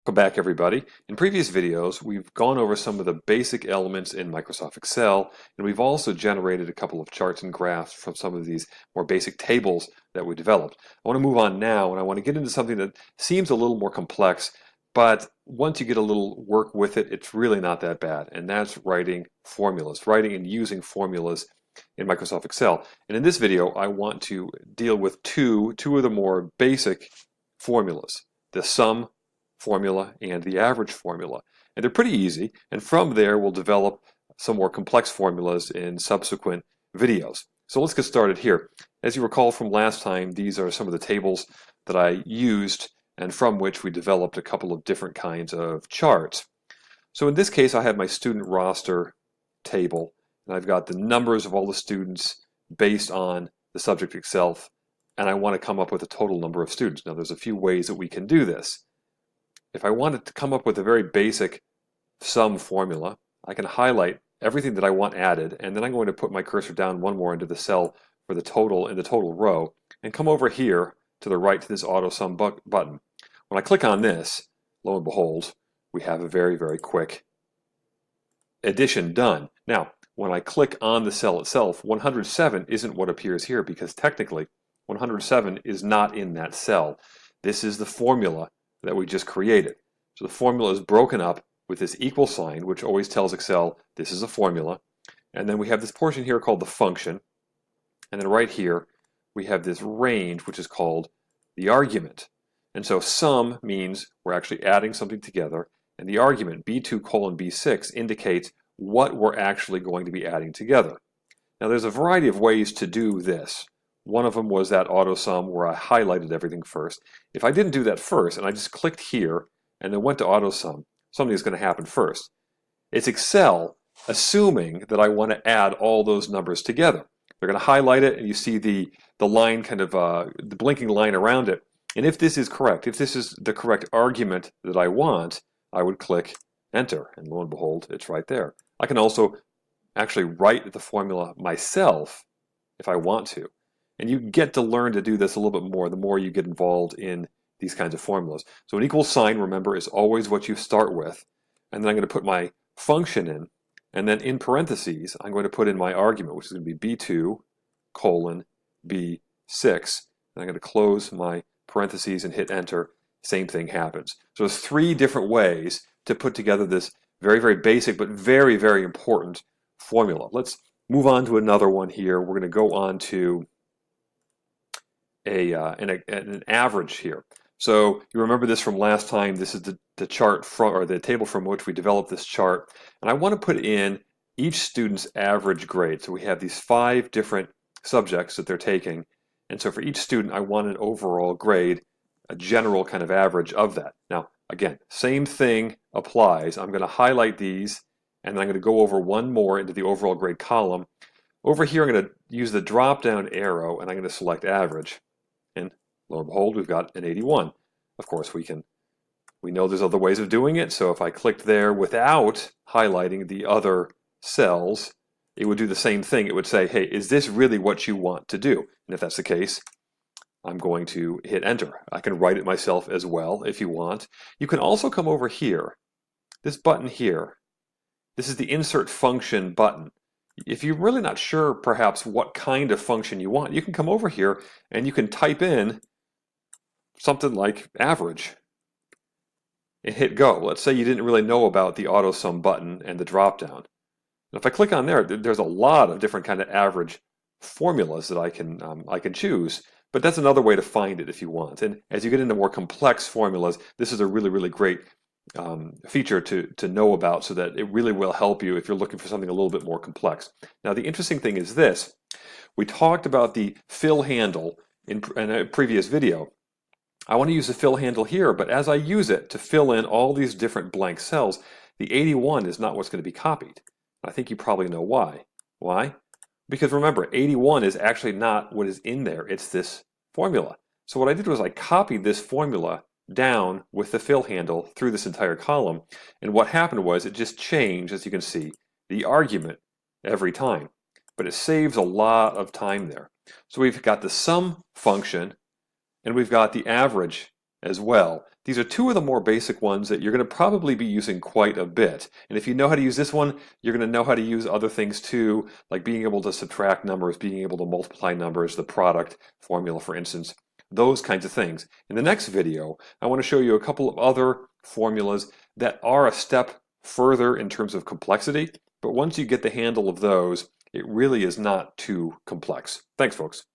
Welcome back, everybody. In previous videos, we've gone over some of the basic elements in Microsoft Excel, and we've also generated a couple of charts and graphs from some of these more basic tables that we developed. I want to move on now, and I want to get into something that seems a little more complex, but once you get a little work with it, it's really not that bad, and that's writing formulas, writing and using formulas in Microsoft Excel. And in this video, I want to deal with two of the more basic formulas, the sum formula and the average formula. And they're pretty easy, and from there we'll develop some more complex formulas in subsequent videos. So let's get started here. As you recall from last time, these are some of the tables that I used and from which we developed a couple of different kinds of charts. So in this case, I have my student roster table, and I've got the numbers of all the students based on the subject itself, and I want to come up with a total number of students. Now there's a few ways that we can do this. If I wanted to come up with a very basic sum formula, I can highlight everything that I want added, and then I'm going to put my cursor down one more into the cell for the total in the total row, and come over here to the right to this auto sum button. When I click on this, lo and behold, we have a very, very quick addition done. Now, when I click on the cell itself, 107 isn't what appears here because technically 107 is not in that cell. This is the formula that we just created. So the formula is broken up with this equal sign, which always tells Excel this is a formula. And then we have this portion here called the function. And then right here, we have this range, which is called the argument. And so sum means we're actually adding something together. And the argument, B2 colon B6, indicates what we're actually going to be adding together. Now there's a variety of ways to do this. One of them was that auto sum where I highlighted everything first. If I didn't do that first and I just clicked here and then went to auto sum, something is going to happen first. It's Excel assuming that I want to add all those numbers together. They're going to highlight it and you see the line kind of the blinking line around it. And if this is correct, if this is the correct argument that I want, I would click enter and lo and behold, it's right there. I can also actually write the formula myself if I want to. And you get to learn to do this a little bit more the more you get involved in these kinds of formulas. So an equal sign, remember, is always what you start with. And then I'm going to put my function in. And then in parentheses, I'm going to put in my argument, which is going to be B2 colon B6. And I'm going to close my parentheses and hit enter. Same thing happens. So there's three different ways to put together this very, very basic but very, very important formula. Let's move on to another one here. We're going to go on to an average here. So you remember this from last time. This is the chart from, or the table from which we developed this chart. And I want to put in each student's average grade. So we have these 5 different subjects that they're taking. And so for each student, I want an overall grade, a general kind of average of that. Now, again, same thing applies. I'm going to highlight these, and I'm going to go over one more into the overall grade column. Over here, I'm going to use the drop-down arrow, and I'm going to select average. And lo and behold, we've got an 81. Of course, we know there's other ways of doing it, so if I clicked there without highlighting the other cells, it would do the same thing. It would say, hey, is this really what you want to do? And if that's the case, I'm going to hit enter. I can write it myself as well if you want. You can also come over here, this button here. This is the insert function button. If you're really not sure perhaps what kind of function you want, you can come over here and you can type in something like average and hit go. Let's say you didn't really know about the auto sum button and the drop down. If I click on there, there's a lot of different kind of average formulas that I can choose, but that's another way to find it if you want. And as you get into more complex formulas, this is a really, really great feature to know about, so that it really will help you if you're looking for something a little bit more complex. Now, the interesting thing is this. We talked about the fill handle in a previous video. I want to use the fill handle here, but as I use it to fill in all these different blank cells, the 81 is not what's going to be copied. I think you probably know why. Why? Because remember, 81 is actually not what is in there. It's this formula. So what I did was I copied this formula down with the fill handle through this entire column, and what happened was it just changed, as you can see, the argument every time, but it saves a lot of time there. So we've got the sum function and we've got the average as well. These are two of the more basic ones that you're going to probably be using quite a bit. And if you know how to use this one, you're going to know how to use other things too, like being able to subtract numbers, being able to multiply numbers, the product formula, for instance, those kinds of things. In the next video, I want to show you a couple of other formulas that are a step further in terms of complexity, but once you get the handle of those, it really is not too complex. Thanks, folks.